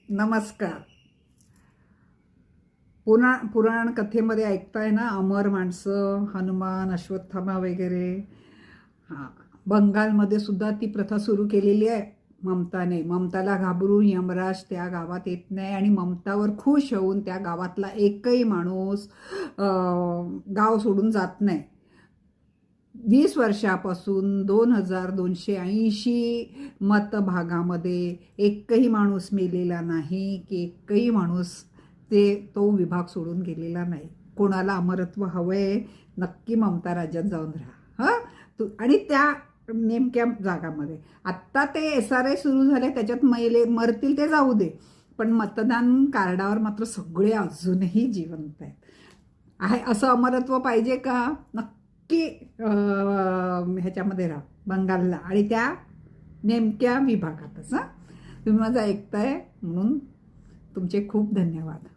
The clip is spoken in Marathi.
नमस्कार. पुराण कथेमध्ये ऐकताय ना, अमर माणसं, हनुमान, अश्वत्थामा वगैरे. हां, बंगालमध्ये सुद्धा ती प्रथा सुरू केलेली आहे ममताने. ममताला घाबरून यमराज त्या गावात येत नाही आणि ममतावर खुश होऊन त्या गावातला एकही माणूस गाव सोडून जात नाही. 20 वर्षापासून 2280 मतभागामध्ये एकही माणूस मेलेला नाही, की एकही माणूस तो विभाग सोडून गेलेला नाही. कोणाला अमरत्व हवंय, नक्की ममता राज्यात जाऊन राहा. आणि त्या नेमक्या जागामध्ये आत्ता ते SRI सुरू झाले, त्याच्यात मरतील ते जाऊ दे, पण मतदान कार्डावर मात्र सगळे अजूनही जिवंत आहेत. आहे असं अमरत्व पाहिजे का? नक्की ह्याच्यामध्ये राहा, बंगालला, आणि त्या नेमक्या विभागातच. तुम्ही माझं ऐकताय म्हणून तुमचे खूप धन्यवाद.